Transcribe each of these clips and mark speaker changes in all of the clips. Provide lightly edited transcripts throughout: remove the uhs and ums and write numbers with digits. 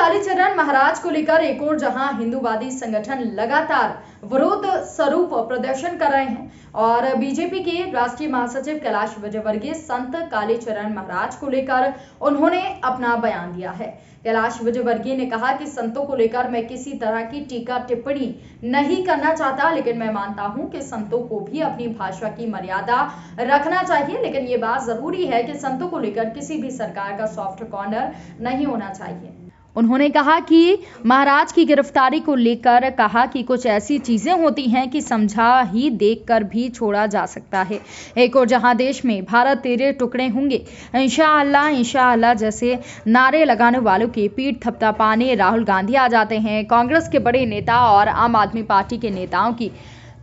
Speaker 1: कालीचरण महाराज को लेकर एक और जहां हिंदूवादी संगठन लगातार विरोध स्वरूप प्रदर्शन कर रहे हैं और बीजेपी के राष्ट्रीय महासचिव कैलाश विजयवर्गीय संत कालीचरण महाराज को लेकर उन्होंने अपना बयान दिया है। कैलाश विजयवर्गीय ने कहा कि संतों को लेकर मैं किसी तरह की टीका टिप्पणी नहीं करना चाहता, लेकिन मैं मानता हूं कि संतों को भी अपनी भाषा की मर्यादा रखना चाहिए, लेकिन ये बात जरूरी है कि संतों को लेकर किसी भी सरकार का सॉफ्ट कॉर्नर नहीं होना चाहिए। उन्होंने कहा कि महाराज की गिरफ्तारी को लेकर कहा कि कुछ ऐसी चीजें होती हैं कि समझा ही देखकर भी छोड़ा जा सकता है। एक और जहां देश में भारत तेरे टुकड़े होंगे इंशाअल्लाह इंशाअल्लाह जैसे नारे लगाने वालों की पीठ थपथपाने राहुल गांधी आ जाते हैं। कांग्रेस के बड़े नेता और आम आदमी पार्टी के नेताओं की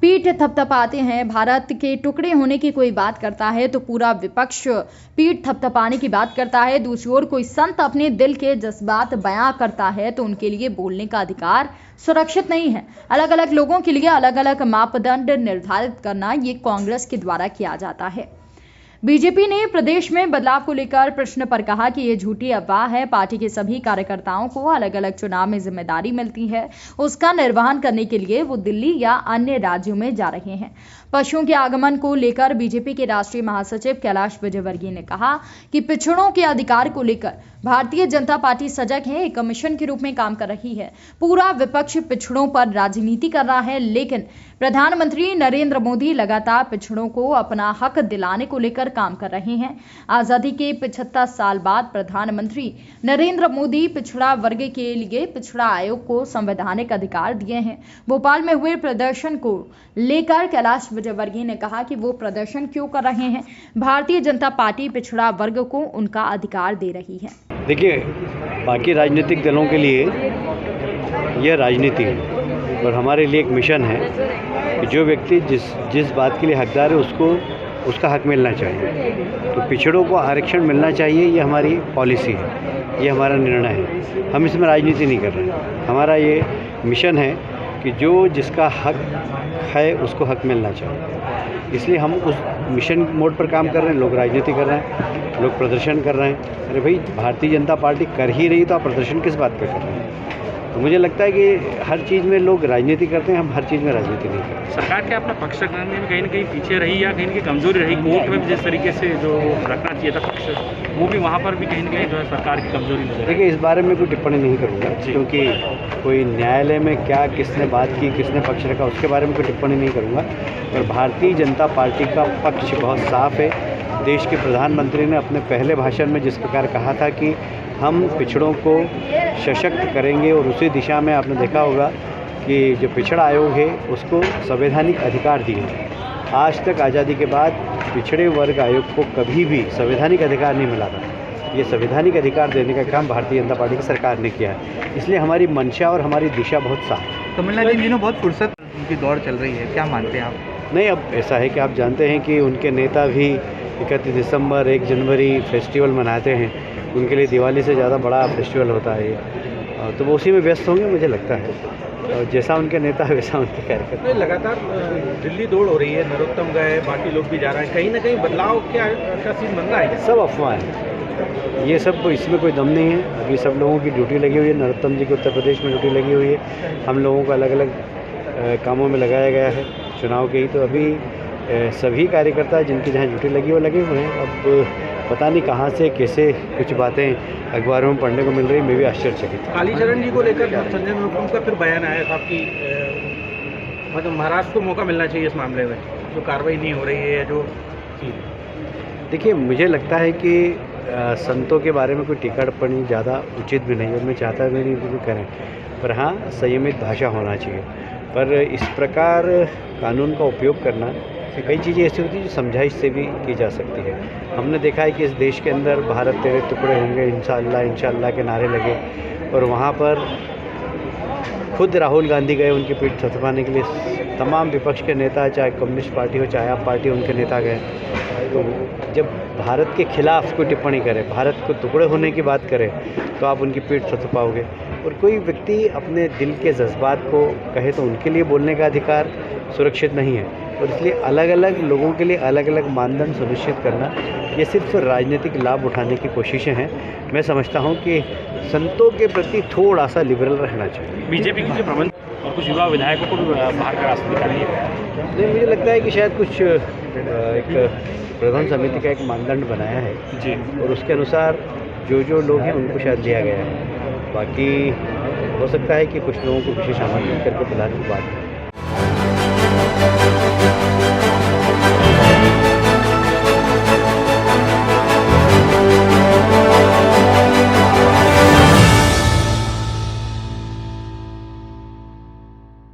Speaker 1: पीठ थपथपाते हैं। भारत के टुकड़े होने की कोई बात करता है तो पूरा विपक्ष पीठ थपथपाने की बात करता है। दूसरी ओर कोई संत अपने दिल के जज्बात बयां करता है तो उनके लिए बोलने का अधिकार सुरक्षित नहीं है। अलग अलग लोगों के लिए अलग अलग मापदंड निर्धारित करना ये कांग्रेस के द्वारा किया जाता है। बीजेपी ने प्रदेश में बदलाव को लेकर प्रश्न पर कहा कि ये झूठी अफवाह है। पार्टी के सभी कार्यकर्ताओं को अलग अलग चुनाव में जिम्मेदारी मिलती है, उसका निर्वहन करने के लिए वो दिल्ली या अन्य राज्यों में जा रहे हैं। पशुओं के आगमन को लेकर बीजेपी के राष्ट्रीय महासचिव कैलाश विजयवर्गीय ने कहा कि पिछड़ों के अधिकार को लेकर भारतीय जनता पार्टी सजग है, एक कमीशन के रूप में काम कर रही है। पूरा विपक्ष पिछड़ों पर राजनीति कर रहा है, लेकिन प्रधानमंत्री नरेंद्र मोदी लगातार पिछड़ों को अपना हक दिलाने को लेकर काम कर रहे हैं। आजादी के 75 साल बाद प्रधानमंत्री नरेंद्र मोदी पिछड़ा वर्ग के लिए पिछड़ा आयोग को संवैधानिक अधिकार दिए हैं। भोपाल में हुए प्रदर्शन को लेकर कैलाश विजयवर्गीय ने कहा कि वो प्रदर्शन क्यों कर रहे हैं, भारतीय जनता पार्टी पिछड़ा वर्ग को उनका अधिकार दे रही है।
Speaker 2: देखिए, बाकी राजनीतिक दलों के लिए यह राजनीति है और हमारे लिए एक मिशन है कि जो व्यक्ति जिस बात के लिए हकदार है उसका हक मिलना चाहिए। तो पिछड़ों को आरक्षण मिलना चाहिए, ये हमारी पॉलिसी है, ये हमारा निर्णय है। हम इसमें राजनीति नहीं कर रहे हैं। हमारा ये मिशन है कि जो जिसका हक है उसको हक मिलना चाहिए। इसलिए हम उस मिशन मोड पर काम कर रहे हैं। लोग राजनीति कर रहे हैं, लोग प्रदर्शन कर रहे हैं। अरे भाई, भारतीय जनता पार्टी कर ही रही तो आप प्रदर्शन किस बात पर कर रहे हैं? तो मुझे लगता है कि हर चीज़ में लोग राजनीति करते हैं, हम हर चीज़ में राजनीति नहीं करते।
Speaker 3: सरकार के अपना पक्ष रखने में कहीं ना कहीं पीछे रही या कहीं ना कहीं कमजोरी रही। कोर्ट में जिस तरीके से जो रखना चाहिए था पक्ष, वो भी वहाँ पर भी कहीं ना कहीं जो है सरकार की कमजोरी नजर।
Speaker 2: देखिए, इस बारे में कोई टिप्पणी नहीं करूँगा, क्योंकि कोई न्यायालय में क्या किसने बात की, किसने पक्ष रखा, उसके बारे में कोई टिप्पणी नहीं करूँगा। और भारतीय जनता पार्टी का पक्ष बहुत साफ है। देश के प्रधानमंत्री ने अपने पहले भाषण में जिस प्रकार कहा था कि हम पिछड़ों को सशक्त करेंगे, और उसी दिशा में आपने देखा होगा कि जो पिछड़ा आयोग है उसको संवैधानिक अधिकार दिए। आज तक आज़ादी के बाद पिछड़े वर्ग आयोग को कभी भी संवैधानिक अधिकार नहीं मिला था। ये संवैधानिक अधिकार देने का काम भारतीय जनता पार्टी की सरकार ने किया है। इसलिए हमारी मंशा और हमारी दिशा बहुत साफ है।
Speaker 4: तमिलनाडु इन दिनों बहुत फुर्सत की दौड़ चल रही है, क्या मानते हैं आप?
Speaker 2: नहीं, अब ऐसा है कि आप जानते हैं कि उनके नेता भी 31 दिसंबर 1 जनवरी फेस्टिवल मनाते हैं। उनके लिए दिवाली से ज़्यादा बड़ा फेस्टिवल होता है ये, तो वो उसी में व्यस्त होंगे मुझे लगता है। और जैसा उनके नेता है वैसा उनके कार्यकर्ता।
Speaker 5: लगातार दिल्ली दौड़ हो रही है, नरोत्तम गए, बाकी लोग भी जा रहे हैं, कहीं ना कहीं बदलाव का सीन बन रहा है।
Speaker 2: सब अफवाह है, ये सब, इसमें कोई दम नहीं है। अभी सब लोगों की ड्यूटी लगी हुई है। नरोत्तम जी की उत्तर प्रदेश में ड्यूटी लगी हुई है, हम लोगों को अलग अलग कामों में लगाया गया है चुनाव के ही। तो अभी सभी कार्यकर्ता जिनकी जहाँ ड्यूटी लगी वो लगे हुए हैं। अब पता नहीं कहाँ से कैसे कुछ बातें अखबारों में पढ़ने को मिल रही, मैं भी आश्चर्यचकित।
Speaker 5: कालीचरण जी को लेकर संजय निरुपम का फिर बयान आया था कि मतलब महाराष्ट्र को मौका मिलना चाहिए इस मामले में, जो कार्रवाई नहीं हो रही है जो चीज़।
Speaker 2: देखिए, मुझे लगता है कि संतों के बारे में कोई टीका टिप्पणी ज़्यादा उचित भी नहीं, और मैं चाहता भी नहीं कि करें, पर हाँ, संयमित भाषा होना चाहिए। पर इस प्रकार कानून का उपयोग करना, कई चीज़ें ऐसी होती हैं जो समझाइश से भी की जा सकती है। हमने देखा है कि इस देश के अंदर भारत तेरे टुकड़े होंगे इंशाअल्लाह इंशाअल्लाह के नारे लगे, और वहाँ पर खुद राहुल गांधी गए उनकी पीठ थपथपाने के लिए। तमाम विपक्ष के नेता, चाहे कम्युनिस्ट पार्टी हो चाहे आप पार्टी, उनके नेता गए। तो जब भारत के खिलाफ कोई टिप्पणी करे, भारत को टुकड़े होने की बात करे, तो आप उनकी पीठ थपथपाओगे। और कोई व्यक्ति अपने दिल के जज्बात को कहे तो उनके लिए बोलने का अधिकार सुरक्षित नहीं है। और इसलिए अलग अलग लोगों के लिए अलग अलग मानदंड सुनिश्चित करना ये सिर्फ राजनीतिक लाभ उठाने की कोशिशें हैं। मैं समझता हूँ कि संतों के प्रति थोड़ा सा लिबरल रहना चाहिए।
Speaker 3: बीजेपी के जो प्रबंध और कुछ युवा विधायकों को भी बाहर का रास्ता दिखा रही है।
Speaker 2: नहीं, मुझे लगता है कि शायद कुछ एक प्रबंध समिति का एक मानदंड बनाया है
Speaker 3: जी,
Speaker 2: और उसके अनुसार जो लोग हैं उनको शायद लिया गया है। बाकी हो सकता है कि कुछ लोगों को विशेष आमंत्रित करके बुलाने की बात है।